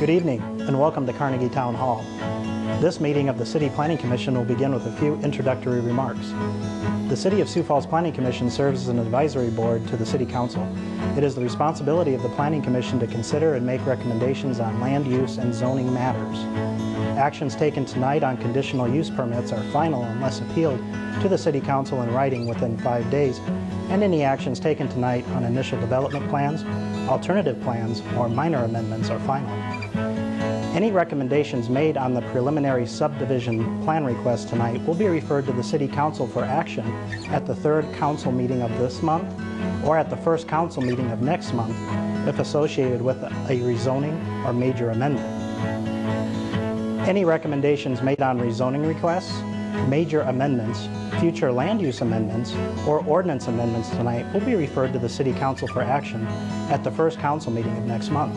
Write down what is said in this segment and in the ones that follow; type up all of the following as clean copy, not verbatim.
Good evening and welcome to Carnegie Town Hall. This meeting of the City Planning Commission will begin with a few introductory remarks. The City of Sioux Falls Planning Commission serves as an advisory board to the City Council. It is the responsibility of the Planning Commission to consider and make recommendations on land use and zoning matters. Actions taken tonight on conditional use permits are final unless appealed to the City Council in writing within 5 days, and any actions taken tonight on initial development plans, alternative plans, or minor amendments are final. Any recommendations made on the preliminary subdivision plan request tonight will be referred to the City Council for action at the third council meeting of this month or at the first council meeting of next month if associated with a rezoning or major amendment. Any recommendations made on rezoning requests, major amendments, future land use amendments, or ordinance amendments tonight will be referred to the City Council for action at the first council meeting of next month.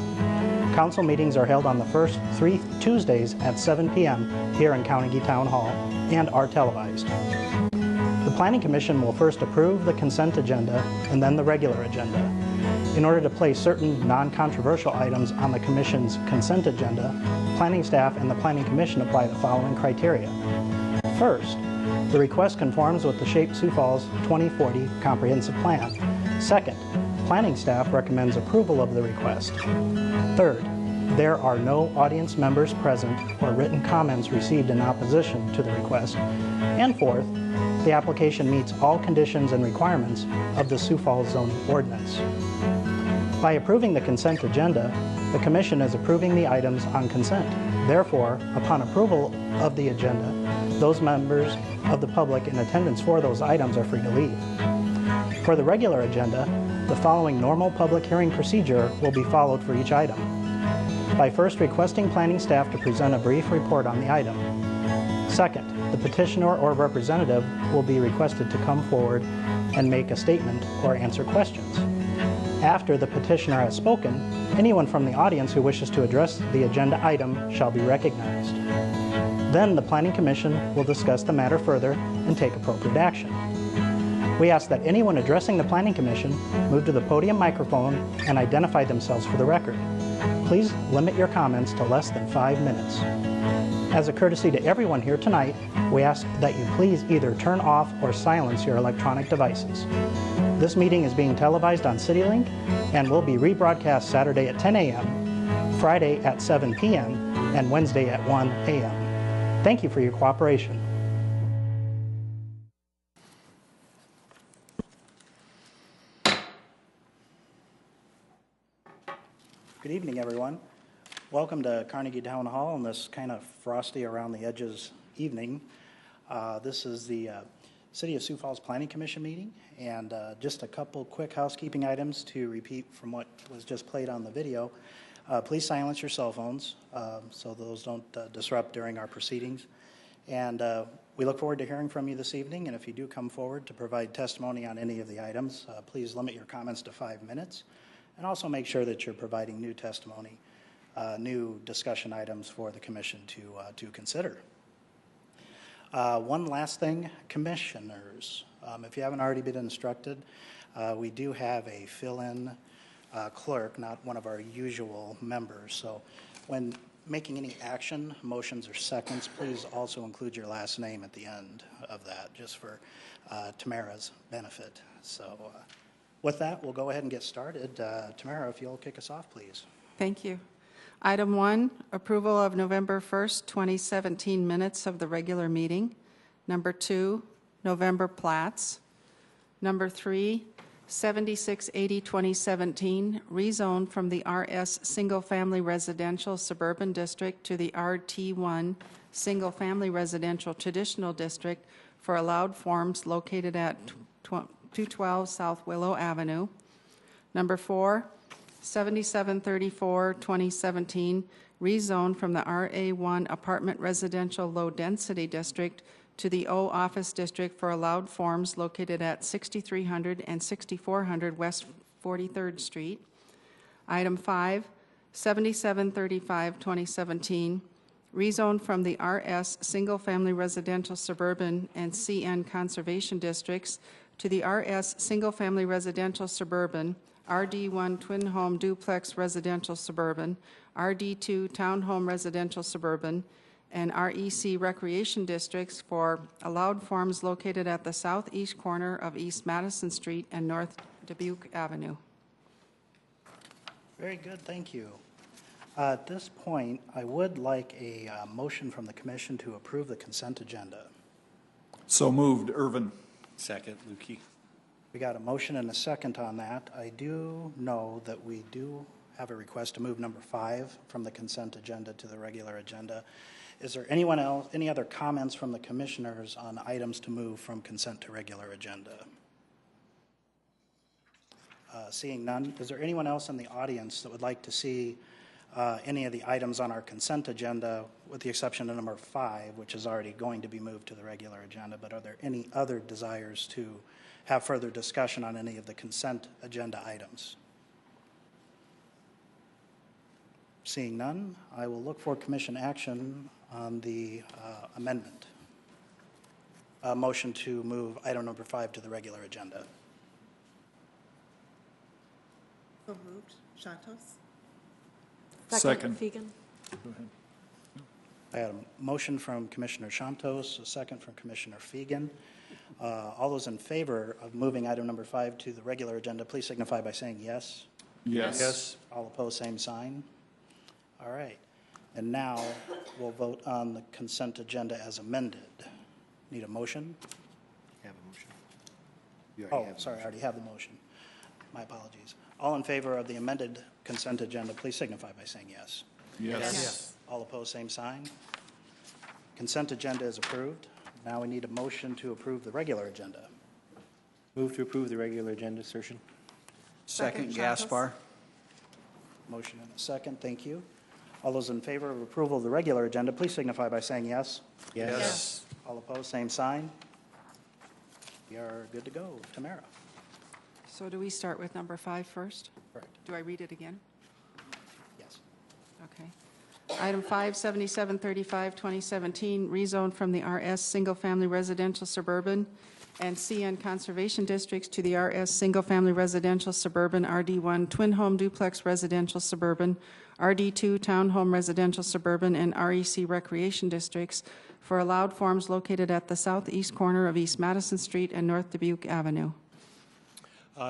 Council meetings are held on the first 3 Tuesdays at 7 p.m. here in Carnegie Town Hall and are televised. The Planning Commission will first approve the consent agenda and then the regular agenda. In order to place certain non-controversial items on the Commission's consent agenda, planning staff and the Planning Commission apply the following criteria. First, the request conforms with the Shape Sioux Falls 2040 Comprehensive Plan. Second, planning staff recommends approval of the request. Third, there are no audience members present or written comments received in opposition to the request. And fourth, the application meets all conditions and requirements of the Sioux Falls zoning ordinance. By approving the consent agenda, the Commission is approving the items on consent. Therefore, upon approval of the agenda, those members of the public in attendance for those items are free to leave. For the regular agenda, the following normal public hearing procedure will be followed for each item. By first requesting planning staff to present a brief report on the item. Second, the petitioner or representative will be requested to come forward and make a statement or answer questions. After the petitioner has spoken, anyone from the audience who wishes to address the agenda item shall be recognized. Then the Planning Commission will discuss the matter further and take appropriate action. We ask that anyone addressing the Planning Commission move to the podium microphone and identify themselves for the record. Please limit your comments to less than 5 minutes. As a courtesy to everyone here tonight, we ask that you please either turn off or silence your electronic devices. This meeting is being televised on CityLink and will be rebroadcast Saturday at 10 a.m., Friday at 7 p.m., and Wednesday at 1 a.m. Thank you for your cooperation. Good evening, everyone. Welcome to Carnegie Town Hall on this kind of frosty around the edges evening. This is the City of Sioux Falls Planning Commission meeting, and just a couple quick housekeeping items to repeat from what was just played on the video. Please silence your cell phones so those don't disrupt during our proceedings. And we look forward to hearing from you this evening, and if you do come forward to provide testimony on any of the items, please limit your comments to 5 minutes. And also make sure that you're providing new testimony, new discussion items for the Commission to consider. One last thing, Commissioners, if you haven't already been instructed, we do have a fill-in clerk, not one of our usual members. So when making any action, motions or seconds, please also include your last name at the end of that, just for Tamara's benefit. So. With that, we'll go ahead and get started. Tamara, if you'll kick us off, please. Thank you. Item 1, approval of November 1st, 2017 minutes of the regular meeting. Number 2, November plats. Number 3, 7680-2017, rezone from the RS Single Family Residential Suburban District to the RT1 Single Family Residential Traditional District for allowed forms located at 212 South Willow Avenue. Number 4, 7734-2017, rezone from the RA1 Apartment Residential Low Density District to the O Office District for allowed forms located at 6300 and 6400 West 43rd Street. Item 5, 7735-2017, rezone from the RS Single Family Residential Suburban and CN Conservation Districts to the RS Single Family Residential Suburban, RD1 Twin Home Duplex Residential Suburban, RD2 Townhome Residential Suburban, and REC Recreation Districts for allowed forms located at the southeast corner of East Madison Street and North Dubuque Avenue. Very good, thank you. At this point, I would like a motion from the commission to approve the consent agenda. So moved, Irvin. Second, Lukey. We got a motion and a second on that. I do know that we do have a request to move number 5 from the consent agenda to the regular agenda. Is there anyone else, any other comments from the commissioners on items to move from consent to regular agenda? Seeing none, is there anyone else in the audience that would like to see any of the items on our consent agenda, with the exception of number 5, which is already going to be moved to the regular agenda, but are there any other desires to have further discussion on any of the consent agenda items? Seeing none, I will look for commission action on the amendment. A motion to move item number 5 to the regular agenda. So moved. Santos? Second. Fegan. Go ahead. I had a motion from Commissioner Santos, a second from Commissioner Fegan. All those in favor of moving item number 5 to the regular agenda, please signify by saying yes. Yes. Yes. All opposed, same sign. All right. And now we'll vote on the consent agenda as amended. Need a motion? You have a motion. You already have a Sorry, I motion. already have the motion. My apologies. All in favor of the amended consent agenda, please signify by saying yes. Yes. All opposed, same sign. Consent agenda is approved. Now we need a motion to approve the regular agenda. Move to approve the regular agenda insertion. Second, Second, Santos. Gaspar. Motion and a second, thank you. All those in favor of approval of the regular agenda, please signify by saying yes. Yes. All opposed, same sign. We are good to go. Tamara. So do we start with number 5 first? Correct. Do I read it again? Yes. Okay. Item 5, 7735, 2017, rezoned from the RS Single Family Residential Suburban and CN Conservation Districts to the RS Single Family Residential Suburban, RD1 Twin Home Duplex Residential Suburban, RD2 Townhome Residential Suburban, and REC Recreation Districts for allowed forms located at the southeast corner of East Madison Street and North Dubuque Avenue.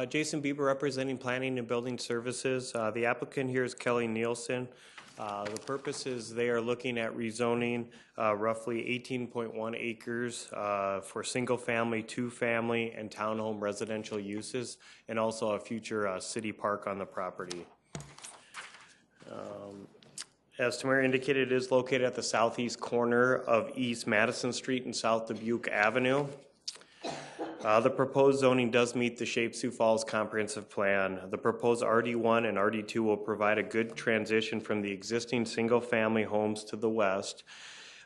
Jason Bieber representing Planning and Building Services. The applicant here is Kelly Nielsen. The purpose is they are looking at rezoning roughly 18.1 acres for single-family, two-family, and townhome residential uses, and also a future city park on the property. As Tamara indicated, it is located at the southeast corner of East Madison Street and South Dubuque Avenue. The proposed zoning does meet the Shape Sioux Falls Comprehensive Plan. The proposed RD1 and RD2 will provide a good transition from the existing single-family homes to the west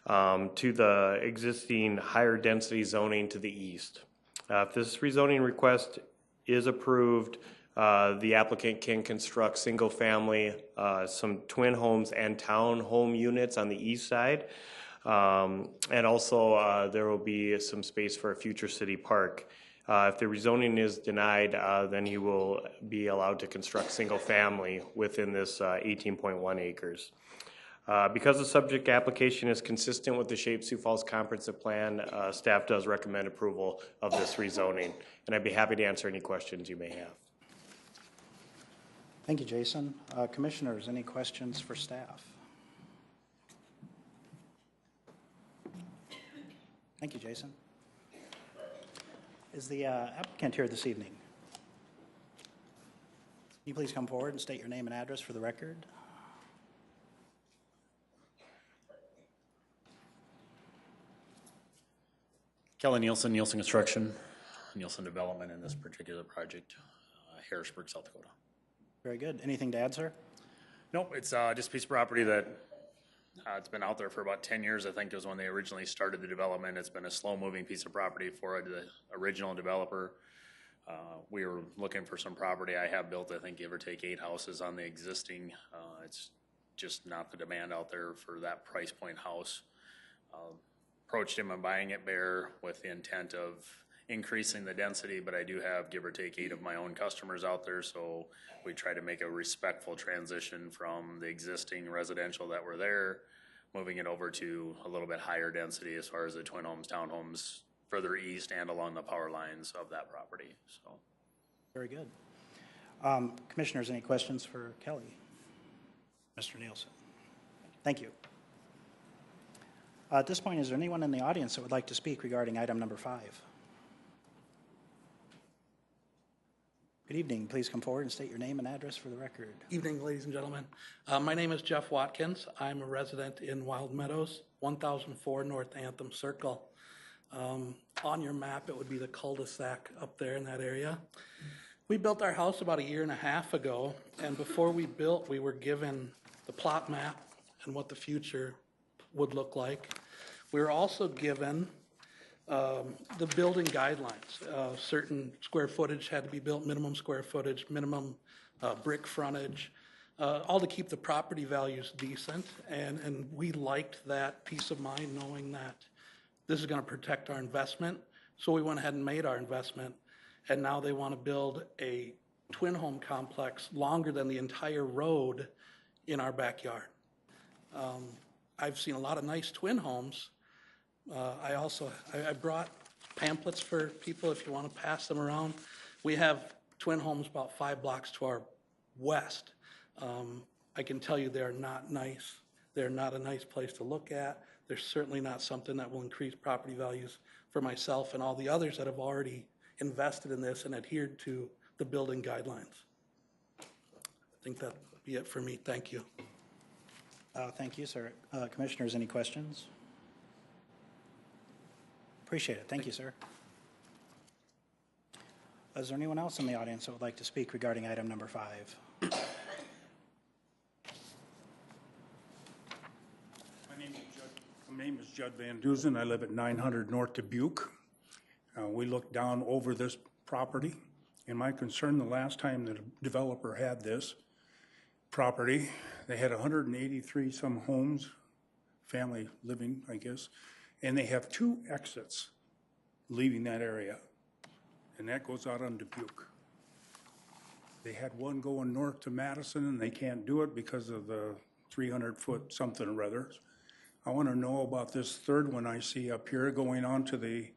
to the existing higher density zoning to the east. If this rezoning request is approved, the applicant can construct single-family, some twin homes and town home units on the east side. And also there will be some space for a future city park. If the rezoning is denied, then he will be allowed to construct single family within this 18.1 acres. Because the subject application is consistent with the Shape Sioux Falls Comprehensive Plan, staff does recommend approval of this rezoning. And I'd be happy to answer any questions you may have. Thank you, Jason. Commissioners, any questions for staff? Thank you, Jason. Is the applicant here this evening? Can you please come forward and state your name and address for the record? Kelly Nielsen, Nielsen Construction, Nielsen Development in this particular project, Harrisburg, South Dakota. Very good. Anything to add, sir? Nope, it's just a piece of property that it's been out there for about 10 years, I think, was when they originally started the development. It's been a slow-moving piece of property for the original developer. We were looking for some property. I have built, I think, give or take 8 houses on the existing. It's just not the demand out there for that price point house. Approached him on buying it bare with the intent of increasing the density, but I do have, give or take, 8 of my own customers out there, so we try to make a respectful transition from the existing residential that were there, moving it over to a little bit higher density as far as the twin homes, townhomes further east and along the power lines of that property, so. Very good. Commissioners, any questions for Kelly? Mr. Nielsen. Thank you. At this point, is there anyone in the audience that would like to speak regarding item number 5? Good evening. Please come forward and state your name and address for the record. Evening, ladies and gentlemen. My name is Jeff Watkins. I'm a resident in Wild Meadows, 1004 North Anthem Circle. On your map, it would be the cul-de-sac up there in that area. We built our house about 1.5 years ago, and before we built, we were given the plot map and what the future would look like. We were also given the building guidelines. Certain square footage had to be built, minimum square footage, minimum brick frontage, all to keep the property values decent. And we liked that peace of mind knowing that this is going to protect our investment. So we went ahead and made our investment. And now they want to build a twin home complex longer than the entire road in our backyard. I've seen a lot of nice twin homes. I brought pamphlets for people if you want to pass them around. We have twin homes about 5 blocks to our west. I can tell you they're not nice. They're not a nice place to look at. They're certainly not something that will increase property values for myself and all the others that have already invested in this and adhered to the building guidelines. I think that'd be it for me. Thank you. Thank you, sir. Commissioners, any questions? Appreciate it. Thank you, sir. Is there anyone else in the audience that would like to speak regarding item number 5? My name is Judd Van Duzen. I live at 900 North Dubuque. We look down over this property, and my concern the last time the developer had this property, they had 183 some homes, family living, I guess, and they have 2 exits leaving that area, and that goes out on Dubuque. They had one going north to Madison, and they can't do it because of the 300-foot something or other. I want to know about this third one I see up here going on to the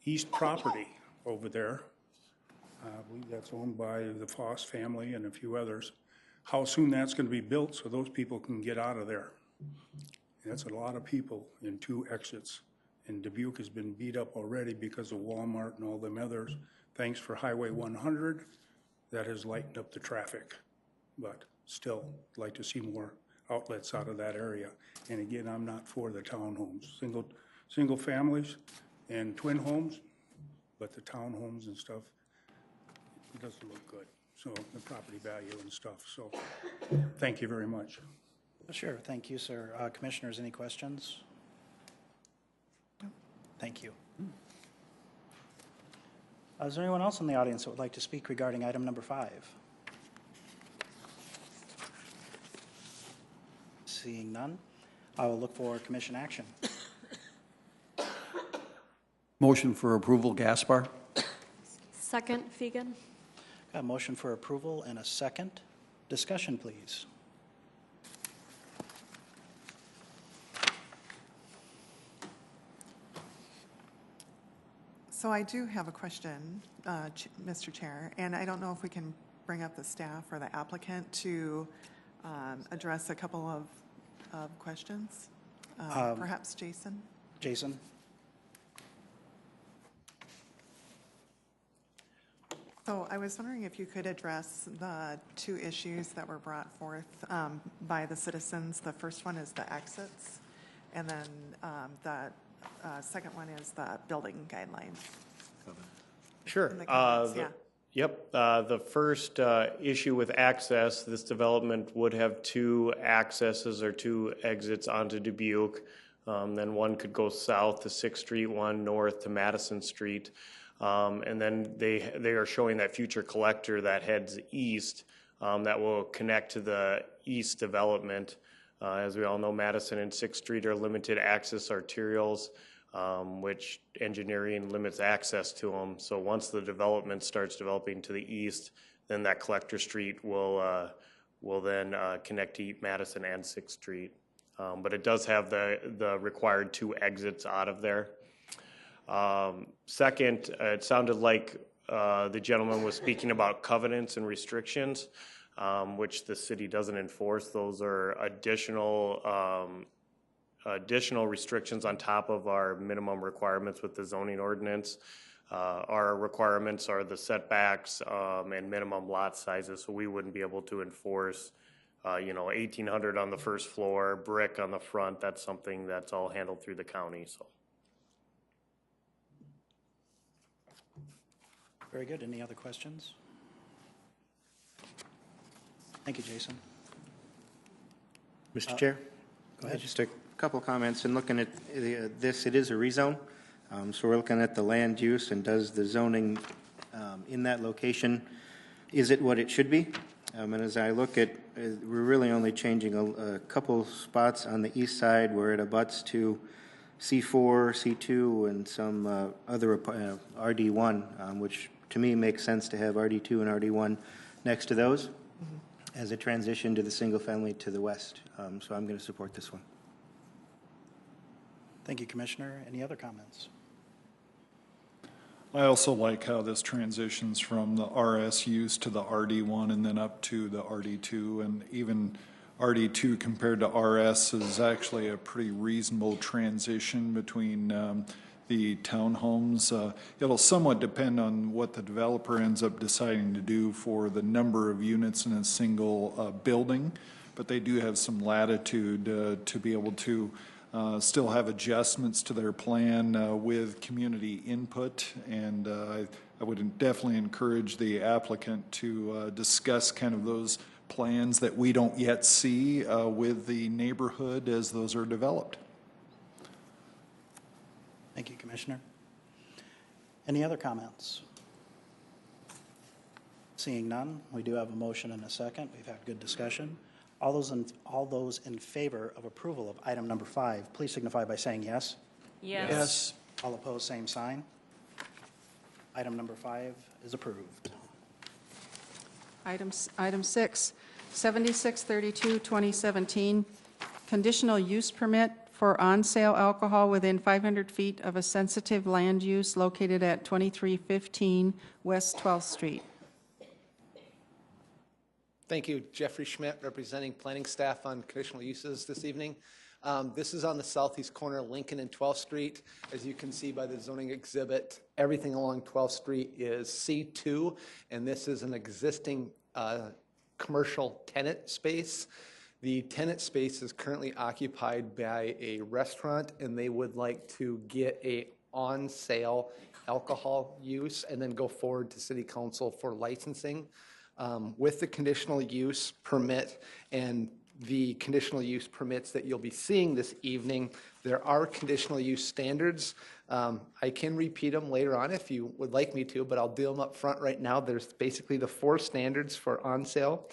east property over there. I believe that's owned by the Foss family and a few others. How soon that's going to be built so those people can get out of there. That's a lot of people in 2 exits. And Dubuque has been beat up already because of Walmart and all them others. Thanks for Highway 100. That has lightened up the traffic. But still, I'd like to see more outlets out of that area. And again, I'm not for the townhomes. Single families and twin homes, but the townhomes and stuff, it doesn't look good. So the property value and stuff. So thank you very much. Sure. Thank you, sir. Commissioners, any questions? No. Thank you. Is there anyone else in the audience that would like to speak regarding item number 5? Seeing none, I will look for commission action. Motion for approval, Gaspar. Second, Fegan. Got a motion for approval and a second. Discussion, please. So I do have a question, Mr. Chair, and I don't know if we can bring up the staff or the applicant to address a couple of questions. Perhaps Jason? Jason? So I was wondering if you could address the 2 issues that were brought forth by the citizens. The first one is the exits, and then the second one is the building guidelines. Sure. Yep. The first issue with access, this development would have 2 accesses or 2 exits onto Dubuque. Then one could go south to 6th Street, one north to Madison Street. And then they are showing that future collector that heads east that will connect to the east development. As we all know, Madison and 6th Street are limited access arterials. which engineering limits access to them. So once the development starts developing to the east, then that collector street will then connect to Madison and 6th Street. But it does have the required 2 exits out of there. Second, it sounded like the gentleman was speaking about covenants and restrictions, which the city doesn't enforce. Those are additional restrictions on top of our minimum requirements with the zoning ordinance. Our requirements are the setbacks and minimum lot sizes, so we wouldn't be able to enforce 1,800 on the first floor, brick on the front. That's something that's all handled through the county. So. Very good. Any other questions? Thank you, Jason. Mr. Chair? Go ahead. Just a couple comments. In looking at this, it is a rezone. So we're looking at the land use and does the zoning in that location, is it what it should be? And as I look at, we're really only changing a couple spots on the east side where it abuts to C4, C2, and some other RD1, which to me makes sense to have RD2 and RD1 next to those as a transition to the single family to the west. So I'm going to support this one. Thank you, Commissioner. Any other comments? I also like how this transitions from the RS use to the RD1 and then up to the RD2, and even RD2 compared to RS is actually a pretty reasonable transition between the townhomes. It'll somewhat depend on what the developer ends up deciding to do for the number of units in a single building, but they do have some latitude to be able to still have adjustments to their plan with community input, and I would definitely encourage the applicant to discuss kind of those plans that we don't yet see with the neighborhood as those are developed. Thank you, Commissioner. Any other comments? Seeing none, we do have a motion and a second. We've had good discussion. All those in favor of approval of item number 5, please signify by saying yes. Yes. Yes. All opposed, same sign. Item number 5 is approved. Item 6, 7632, 2017, conditional use permit for on-sale alcohol within 500 feet of a sensitive land use located at 2315 West 12th Street. Thank you. Jeffrey Schmidt, representing planning staff on conditional uses this evening. This is on the southeast corner of Lincoln and 12th Street. As you can see by the zoning exhibit, everything along 12th Street is C2, and this is an existing commercial tenant space. The tenant space is currently occupied by a restaurant, and they would like to get a on-sale alcohol use and then go forward to City Council for licensing. With the conditional use permit and the conditional use permits that you'll be seeing this evening, there are conditional use standards. I can repeat them later on if you would like me to, but I'll do them up front right now. There's basically the 4 standards for on sale: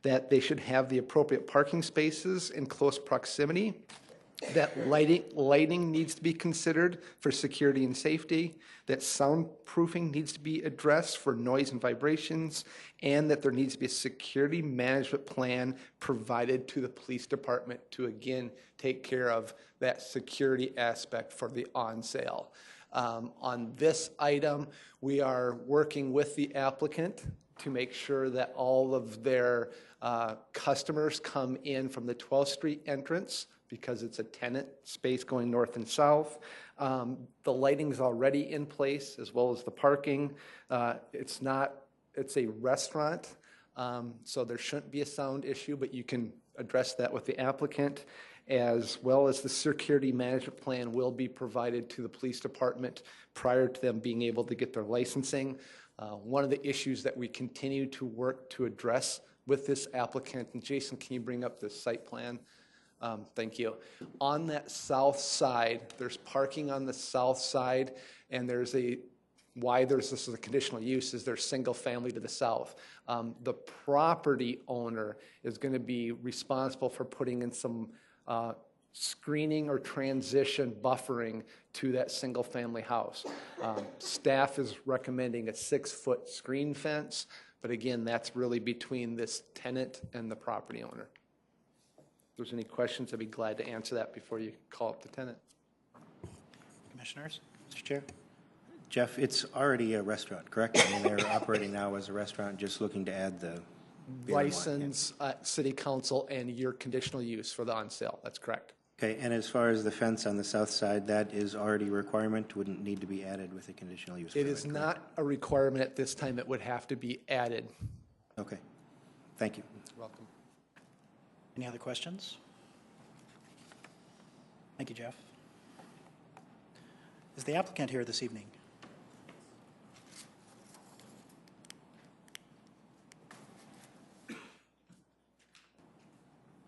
that they should have the appropriate parking spaces in close proximity, that lighting needs to be considered for security and safety, that soundproofing needs to be addressed for noise and vibrations, and that there needs to be a security management plan provided to the police department to, again, take care of that security aspect for the on-sale. On this item, we are working with the applicant to make sure that all of their customers come in from the 12th Street entrance, because it's a tenant space going north and south. The lighting's already in place, as well as the parking. It's a restaurant, so there shouldn't be a sound issue, but you can address that with the applicant, as well as the security management plan will be provided to the police department prior to them being able to get their licensing. One of the issues that we continue to work to address with this applicant, and Jason, can you bring up the site plan? Thank you. On that south side, there's parking on the south side, and there's why this is a conditional use is there's single family to the south. The property owner is going to be responsible for putting in some screening or transition buffering to that single-family house. Staff is recommending a 6-foot screen fence, but again, that's really between this tenant and the property owner. If there's any questions, I'd be glad to answer that before you call up the tenant. Commissioners? Mr. Chair? Jeff, it's already a restaurant, correct? I mean, they're operating now as a restaurant, just looking to add the beer and wine. License, city council, and your conditional use for the on sale. That's correct. Okay, and as far as the fence on the south side, that is already a requirement, wouldn't need to be added with a conditional use It permit, is correct? not a requirement at this time. It would have to be added. Okay, thank you. You're welcome. Any other questions? Thank you, Jeff. Is the applicant here this evening?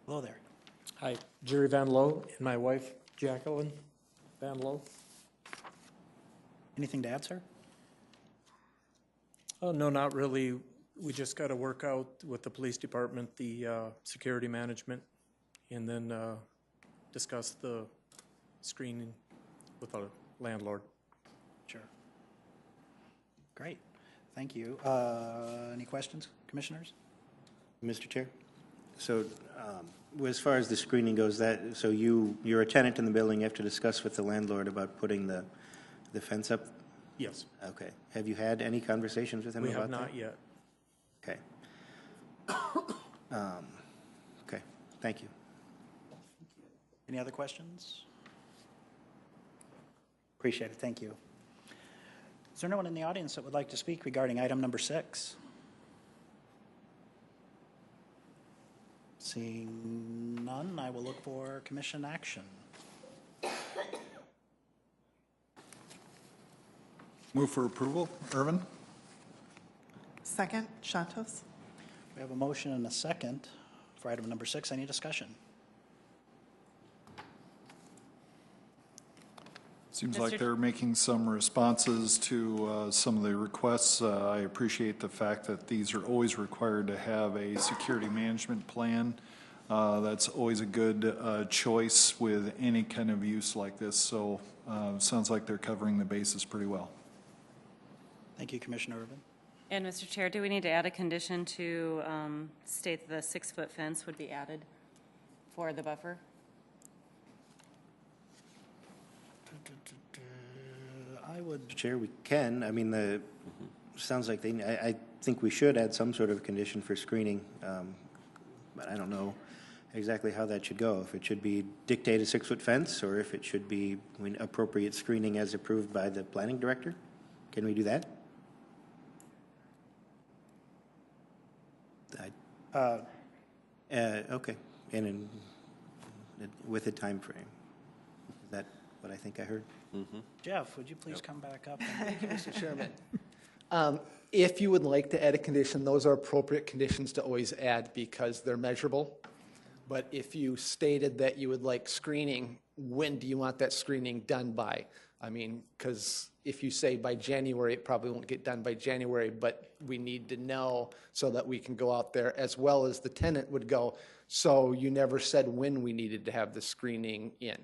Hello there. Hi, Jerry Van Lowe and my wife Jacqueline Van Lowe. Anything to add, sir? Oh, no, not really. We just got to work out with the police department, the security management, and then discuss the screening with the landlord. Sure. Great. Thank you. Any questions, commissioners? Mr. Chair? So as far as the screening goes, so you're a tenant in the building, you have to discuss with the landlord about putting the fence up? Yes. Okay. Have you had any conversations with him about that? We have not yet. Okay. Okay, thank you. Any other questions? Appreciate it. Thank you. Is there no one in the audience that would like to speak regarding item number 6? Seeing none, I will look for commission action. Move for approval. Irvin? Second, Shatos. We have a motion and a second for item number 6. Any discussion? Seems like they're making some responses to some of the requests. I appreciate the fact that these are always required to have a security management plan. That's always a good choice with any kind of use like this. So sounds like they're covering the bases pretty well. Thank you, Commissioner Irvin. And Mr. Chair, do we need to add a condition to state the 6-foot fence would be added for the buffer? I would. Chair, we can. I mean, sounds like I think we should add some sort of condition for screening, but I don't know exactly how that should go. If it should be dictate a 6-foot fence, or if it should be appropriate screening as approved by the planning director. Can we do that? Okay, and with a time frame. Is that what I think I heard? Jeff, would you please come back up? Thank you, Mr. Chairman. If you would like to add a condition, those are appropriate conditions to always add because they're measurable. But if you stated that you would like screening, when do you want that screening done by? I mean, because if you say by January, it probably won't get done by January, but we need to know so that we can go out there as well as the tenant would go. So you never said when we needed to have the screening in.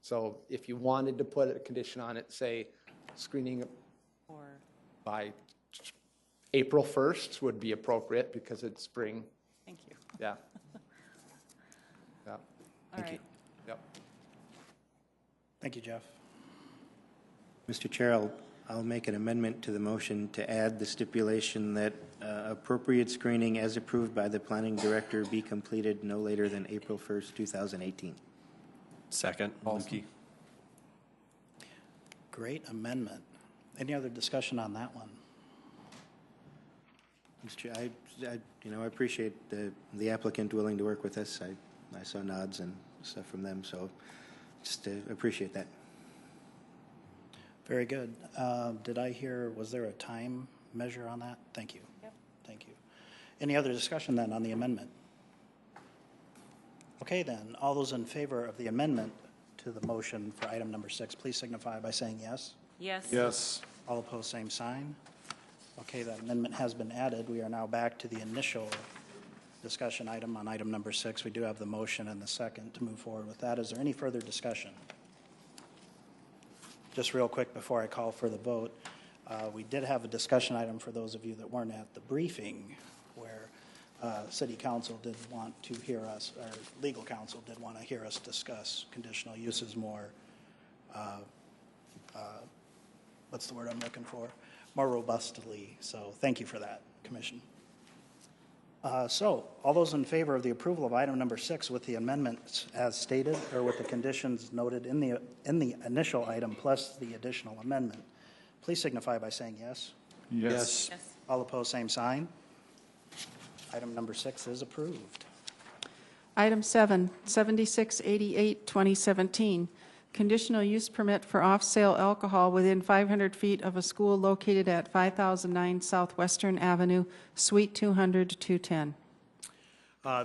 So if you wanted to put a condition on it, say screening by April 1st would be appropriate because it's spring. Thank you. Yeah. Yeah. Thank you. Yep. Thank you, Jeff. Mr. Chair, I'll make an amendment to the motion to add the stipulation that appropriate screening as approved by the planning director be completed no later than April 1st, 2018. Second. Awesome. Great amendment. Any other discussion on that one? Mr. Chair, I appreciate the applicant willing to work with us. I saw nods and stuff from them, so just appreciate that. Very good. Did I hear, was there a time measure on that? Thank you. Yep. Thank you. Any other discussion then on the amendment? Okay then, all those in favor of the amendment to the motion for item number 6, please signify by saying yes. Yes. Yes. All opposed, same sign. Okay, that amendment has been added. We are now back to the initial discussion item on item number 6. We do have the motion and the second to move forward with that. Is there any further discussion? Just real quick before I call for the vote, we did have a discussion item for those of you that weren't at the briefing where City Council did want to hear us, or Legal Counsel did want to hear us discuss conditional uses more, what's the word I'm looking for? More robustly. So thank you for that, Commission. So all those in favor of the approval of item number 6 with the amendments as stated, or with the conditions noted in the initial item plus the additional amendment, please signify by saying yes. Yes. Yes. All opposed, same sign. Item number 6 is approved. Item 7, 7688, 2017, conditional use permit for off-sale alcohol within 500 feet of a school located at 5009 Southwestern Avenue, Suite 200, 210.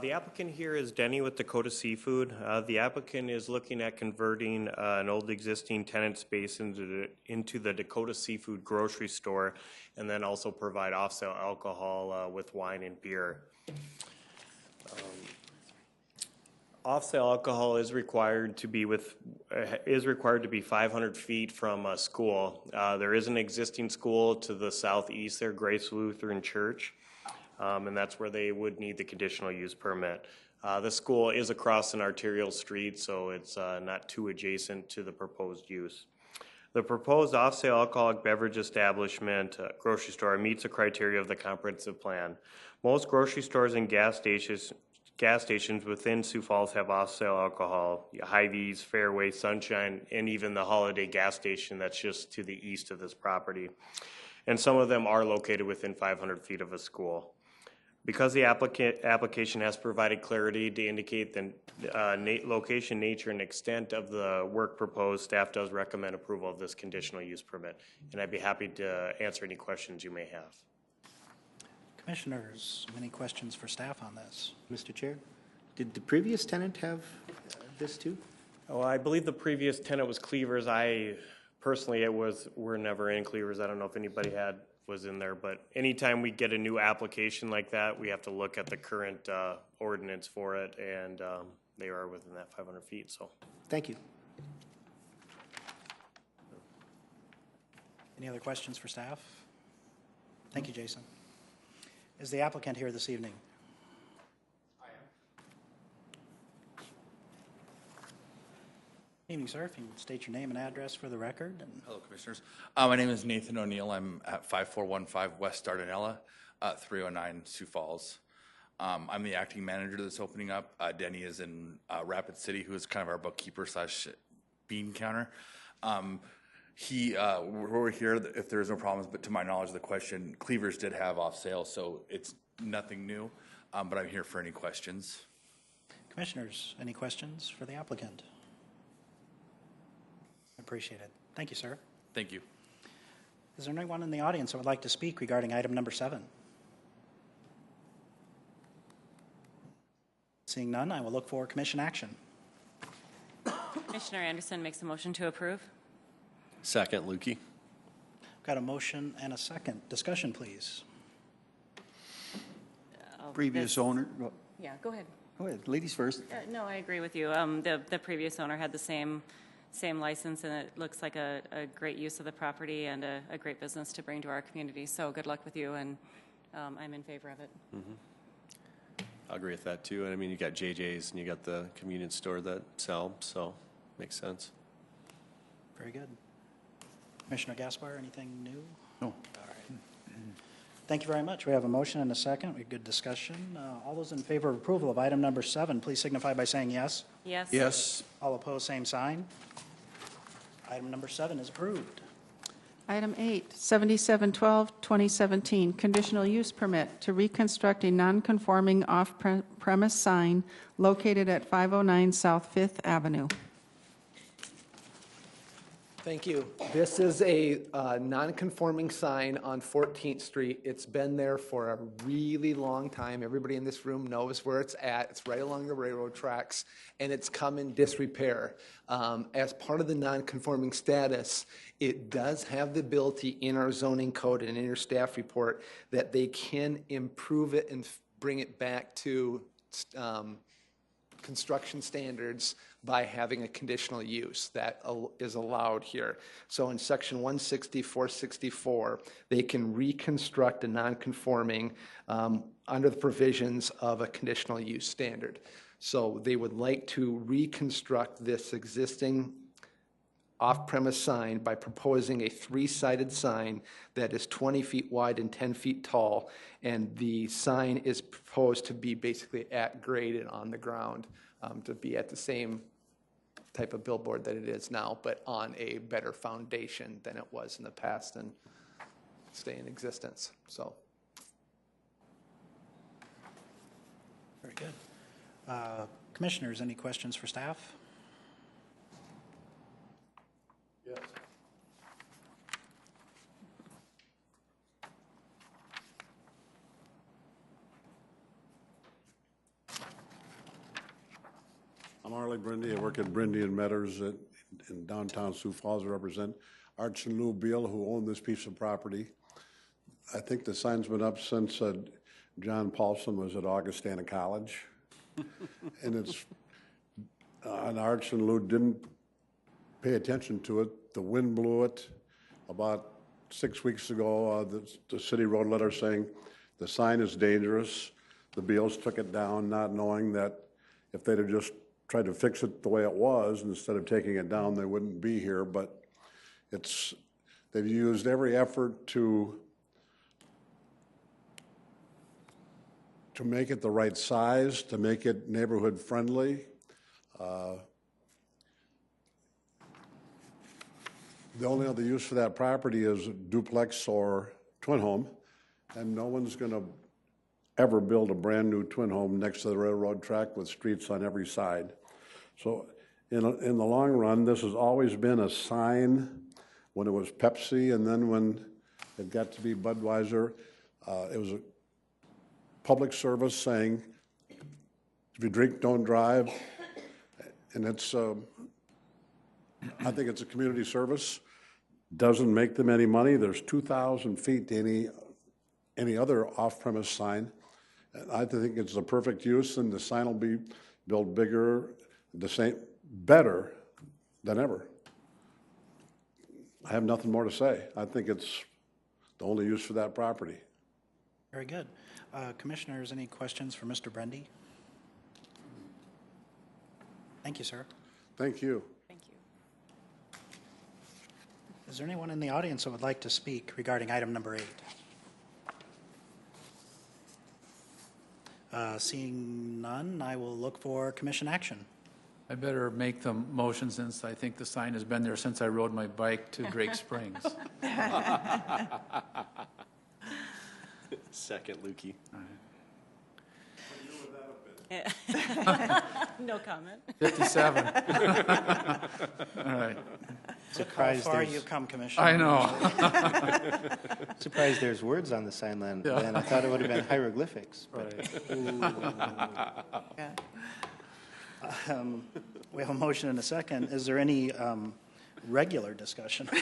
The applicant here is Denny with Dakota Seafood. The applicant is looking at converting an old existing tenant space into the Dakota Seafood grocery store, and then also provide off-sale alcohol with wine and beer. Off-sale alcohol is required to be 500 feet from a school. There is an existing school to the southeast there, Grace Lutheran Church, and that's where they would need the conditional use permit. The school is across an arterial street, so it's not too adjacent to the proposed use. The proposed off-sale alcoholic beverage establishment grocery store meets the criteria of the comprehensive plan. Most grocery stores and gas stations within Sioux Falls have off-sale alcohol. Hy-Vee's, Fairway, Sunshine, and even the Holiday gas station that's just to the east of this property. And some of them are located within 500 feet of a school. Because the application has provided clarity to indicate the location, nature, and extent of the work proposed, staff does recommend approval of this conditional use permit. And I'd be happy to answer any questions you may have. Commissioners, any questions for staff on this? Mr. Chair, did the previous tenant have this too? Oh, I believe the previous tenant was Cleavers. Personally, we're never in Cleavers. I don't know if anybody was in there, but anytime we get a new application like that, we have to look at the current ordinance for it, and they are within that 500 feet. So, thank you. Any other questions for staff? Thank you, Jason. Is the applicant here this evening? I am. Evening, sir. If you can state your name and address for the record. Hello, Commissioners. My name is Nathan O'Neill. I'm at 5415 West Dardanella, 309 Sioux Falls. I'm the acting manager that's opening up. Denny is in Rapid City, who is kind of our bookkeeper / bean counter. We're here if there's no problems, but to my knowledge, the question, Cleavers did have off sale, so it's nothing new, but I'm here for any questions. Commissioners, any questions for the applicant? Appreciate it. Thank you, sir. Thank you. Is there anyone in the audience that would like to speak regarding item number 7? Seeing none, I will look for commission action. Commissioner Anderson makes a motion to approve. Second, Lukey. Got a motion and a second. Discussion, please. Previous owner. Yeah, go ahead. Go ahead. Ladies first. No, I agree with you. The previous owner had the same license, and it looks like a great use of the property and a great business to bring to our community. So good luck with you, and I'm in favor of it. I agree with that too. And I mean, you got JJ's and you got the convenience store that sell, so makes sense. Very good. Commissioner Gaspar, anything new? No. All right. Thank you very much. We have a motion and a second. We have good discussion. All those in favor of approval of item number 7, please signify by saying yes. Yes. Yes. All opposed, same sign. Item number 7 is approved. Item 8, 7712, 2017, conditional use permit to reconstruct a non-conforming off-premise sign located at 509 South 5th Avenue. Thank you. This is a non-conforming sign on 14th Street. It's been there for a really long time. Everybody in this room knows where it's at. It's right along the railroad tracks, and it's come in disrepair. As part of the non-conforming status, it does have the ability in our zoning code and in your staff report that they can improve it and bring it back to construction standards by having a conditional use that is allowed here. So in section 160, 464, they can reconstruct a non-conforming under the provisions of a conditional use standard. So they would like to reconstruct this existing off-premise sign by proposing a three-sided sign that is 20 feet wide and 10 feet tall, and the sign is proposed to be basically at grade and on the ground, to be at the same type of billboard that it is now, but on a better foundation than it was in the past and stay in existence. So, very good. Commissioners, any questions for staff? Yes. I'm Arlie Brindy. I work at Brindy and Metters in downtown Sioux Falls. I represent Arch and Lou Beal, who own this piece of property. I think the sign's been up since John Paulson was at Augustana College. And it's, and Arch and Lou didn't pay attention to it. The wind blew it. About 6 weeks ago, the city wrote a letter saying the sign is dangerous. The Beals took it down, not knowing that if they'd have just tried to fix it the way it was, instead of taking it down, they wouldn't be here. But they've used every effort to make it the right size, to make it neighborhood friendly. The only other use for that property is duplex or twin home, and no one's going to ever build a brand new twin home next to the railroad track with streets on every side. So in the long run, this has always been a sign when it was Pepsi, and then when it got to be Budweiser, it was a public service saying, if you drink, don't drive. And it's, I think it's a community service. Doesn't make them any money. There's 2,000 feet to any other off-premise sign. And I think it's the perfect use, and the sign will be built bigger, better than ever. I have nothing more to say. I think it's the only use for that property. Very good. Commissioners, any questions for Mr. Brendy? Thank you, sir. Thank you. Thank you. Is there anyone in the audience that would like to speak regarding item number 8? Seeing none, I will look for commission action. I better make the motion since I think the sign has been there since I rode my bike to Drake Springs. Second, Lukey. No comment. 57. All right. Surprised how far you've come, Commissioner. I know. Surprised there's words on the sign line. Yeah. And I thought it would have been hieroglyphics. Yeah. We have a motion and a second. Is there any regular discussion? No,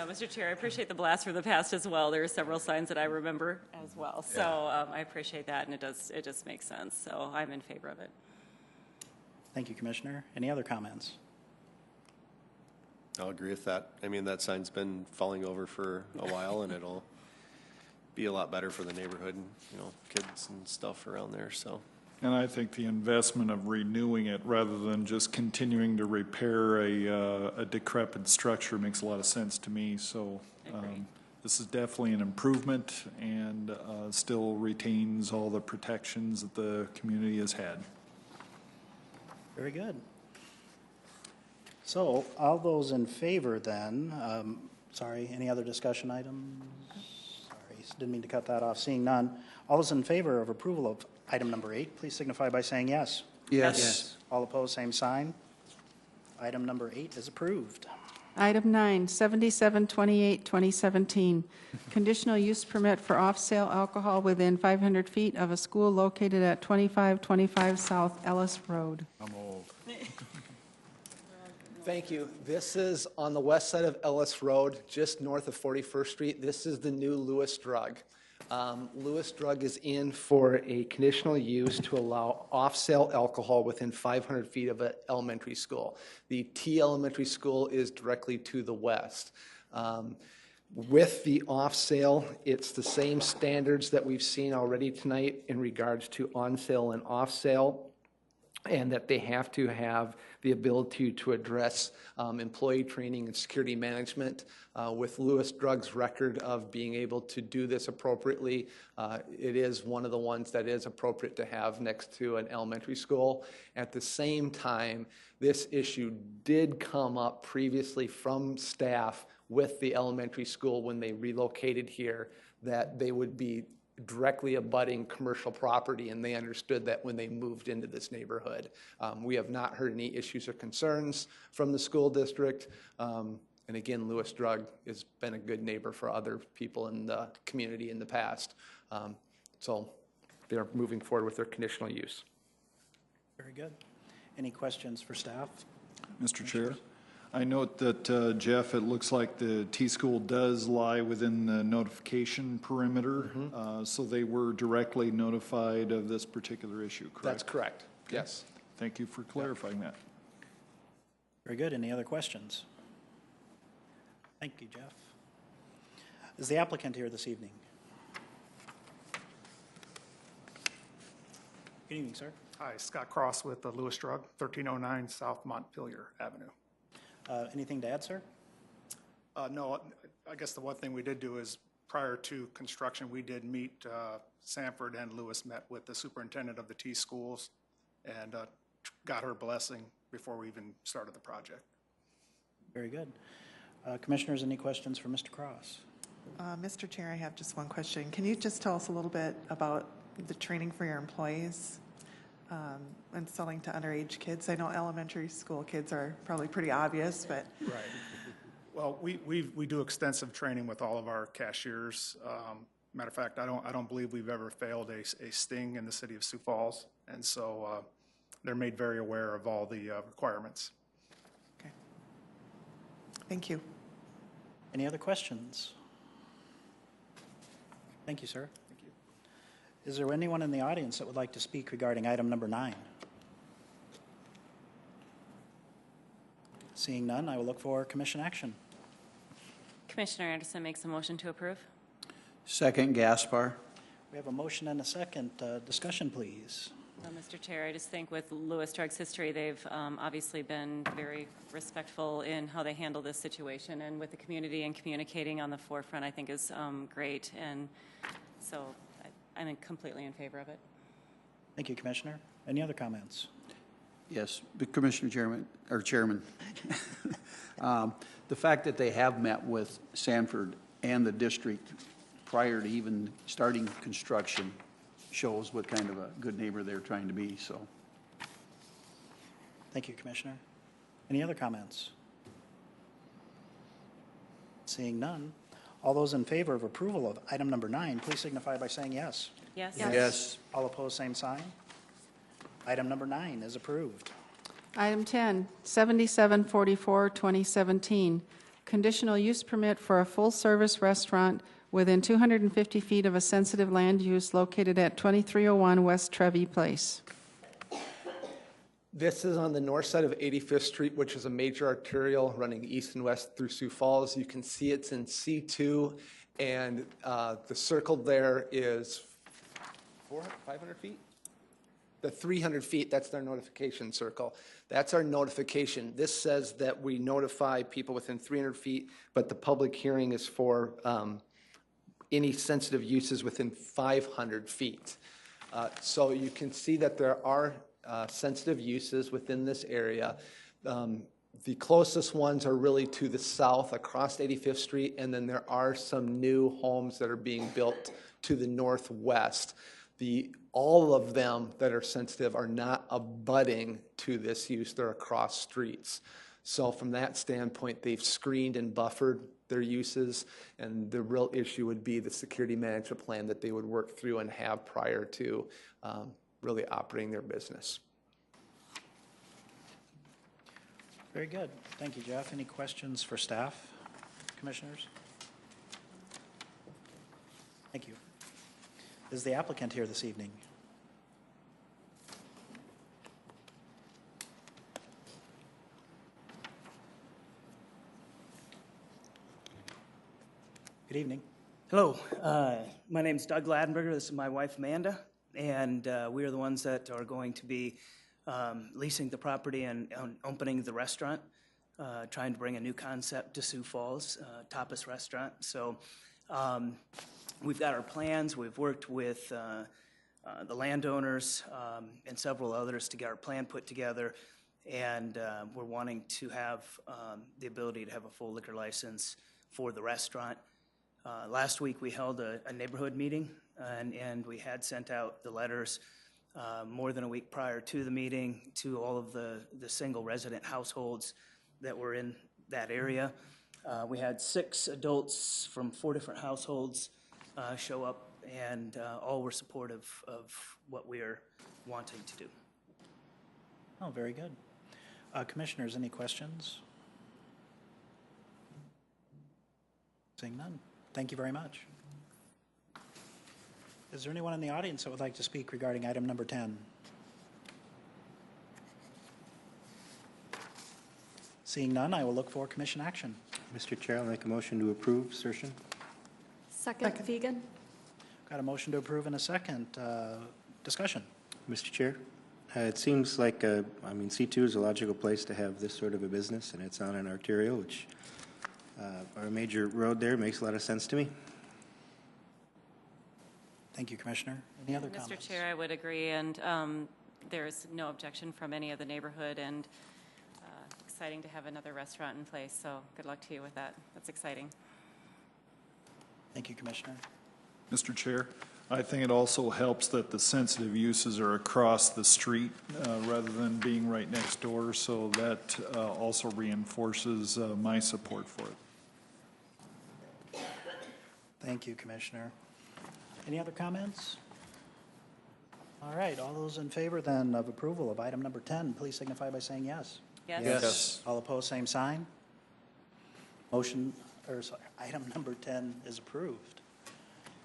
Mr. Chair, I appreciate the blast from the past as well. There are several signs that I remember as well. So I appreciate that, and it just makes sense. So I'm in favor of it. Thank you, Commissioner. Any other comments? I'll agree with that. I mean, that sign's been falling over for a while, and it'll be a lot better for the neighborhood and, kids and stuff around there, so. And I think the investment of renewing it rather than just continuing to repair a decrepit structure makes a lot of sense to me. So this is definitely an improvement and still retains all the protections that the community has had. Very good. So all those in favor then, sorry, any other discussion items? Sorry, didn't mean to cut that off. Seeing none, all those in favor of approval of item number 8, please signify by saying yes. Yes. All opposed, same sign. Item number 8 is approved. Item 9, 7728-2017, conditional use permit for off-sale alcohol within 500 feet of a school located at 2525 South Ellis Road. I'm old. Thank you. This is on the west side of Ellis Road, just north of 41st Street. This is the new Lewis Drug. Lewis Drug is in for a conditional use to allow off-sale alcohol within 500 feet of an elementary school. The T elementary school is directly to the west. With the off-sale, it's the same standards that we've seen already tonight in regards to on-sale and off-sale, and that they have to have the ability to address employee training and security management. With Lewis Drug's record of being able to do this appropriately, it is one of the ones that is appropriate to have next to an elementary school. At the same time, this issue did come up previously from staff with the elementary school when they relocated here, that they would be directly abutting commercial property, and they understood that when they moved into this neighborhood. We have not heard any issues or concerns from the school district. And again, Lewis Drug has been a good neighbor for other people in the community in the past. So they're moving forward with their conditional use. Very good. Any questions for staff? Mr. Chair, I note that, Jeff, it looks like the T-School does lie within the notification perimeter, so they were directly notified of this particular issue, correct? That's correct, yes. Thank you for clarifying that. Very good. Any other questions? Thank you, Jeff. Is the applicant here this evening? Good evening, sir. Hi, Scott Cross with the Lewis Drug, 1309 South Montpelier Avenue. Anything to add, sir? No, I guess the one thing we did do is prior to construction, we did meet, Sanford and Lewis met with the superintendent of the T schools and got her blessing before we even started the project. Very good. Commissioners, any questions for Mr. Cross? Mr. Chair, I have just one question. Can you just tell us a little bit about the training for your employees and selling to underage kids? I know elementary school kids are probably pretty obvious, but right. Well, we do extensive training with all of our cashiers. Matter of fact, I don't believe we've ever failed a sting in the city of Sioux Falls, and so they're made very aware of all the requirements. Okay. Thank you. Any other questions? Thank you, sir. Thank you. Is there anyone in the audience that would like to speak regarding item number 9? Seeing none, I will look for commission action. Commissioner Anderson makes a motion to approve. Second, Gaspar. We have a motion and a second. Discussion, please. Well, Mr. Chair, I just think with Lewis Drug's history, they've obviously been very respectful in how they handle this situation, and with the community and communicating on the forefront, I think is great. And so I'm completely in favor of it. Thank you, Commissioner. Any other comments? Yes, Commissioner Chairman. The fact that they have met with Sanford and the district prior to even starting construction shows what kind of a good neighbor they're trying to be. So, thank you, Commissioner. Any other comments? Seeing none, all those in favor of approval of item number 9, please signify by saying yes. Yes. Yes. All opposed, same sign. Item number 9 is approved. Item 10, 7744, 2017, conditional use permit for a full-service restaurant within 250 feet of a sensitive land use located at 2301 West Trevi Place. This is on the north side of 85th Street, which is a major arterial running east and west through Sioux Falls. You can see it's in C2, and the circle there is 500 feet? The 300 feet, that's their notification circle. That's our notification. This says that we notify people within 300 feet, but the public hearing is for any sensitive uses within 500 feet. So you can see that there are sensitive uses within this area. The closest ones are really to the south across 85th Street, and then there are some new homes that are being built to the northwest. All of them that are sensitive are not abutting to this use. They're across streets. So from that standpoint, they've screened and buffered their uses, and the real issue would be the security management plan that they would work through and have prior to really operating their business. Very good. Thank you, Jeff. Any questions for staff, commissioners? Thank you. Is the applicant here this evening? Good evening. Hello, my name's Doug Ladenberger. This is my wife Amanda, and we are the ones that are going to be leasing the property and opening the restaurant, trying to bring a new concept to Sioux Falls, tapas restaurant. So we've got our plans. We've worked with the landowners and several others to get our plan put together, and we're wanting to have the ability to have a full liquor license for the restaurant. Last week we held a neighborhood meeting, and we had sent out the letters more than a week prior to the meeting to all of the single resident households that were in that area. We had 6 adults from 4 different households show up, and all were supportive of what we are wanting to do. Oh, very good. Commissioners, any questions? Seeing none. Thank you very much. Is there anyone in the audience that would like to speak regarding item number 10? Seeing none, I will look for commission action. Mr. Chair, I'll make a motion to approve assertion. Second, Fegan. Got a motion to approve in a second. Discussion. Mr. Chair, it seems like, C2 is a logical place to have this sort of a business, and it's on an arterial, which our major road there makes a lot of sense to me. Thank you, Commissioner. Any other Mr. comments? Chair, I would agree, and there's no objection from any of the neighborhood, and exciting to have another restaurant in place, so good luck to you with that. That's exciting. Thank you, Commissioner. Mr. Chair, I think it also helps that the sensitive uses are across the street rather than being right next door, so that also reinforces my support for it. Thank you, Commissioner. Any other comments? All right, all those in favor then of approval of item number 10, please signify by saying yes. Yes. Yes. All opposed, same sign. Item number 10 is approved.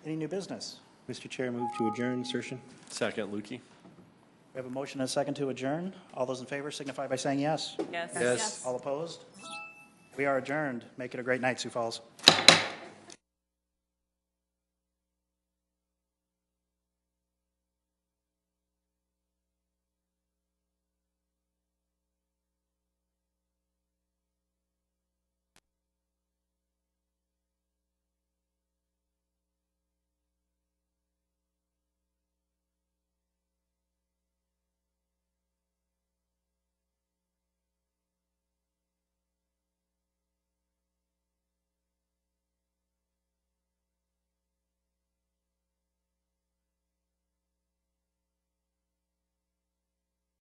Any new business? Mr. Chair, move to adjourn assertion. Second, Lukey. We have a motion and a second to adjourn. All those in favor signify by saying yes. Yes. Yes. All opposed? We are adjourned. Make it a great night, Sioux Falls.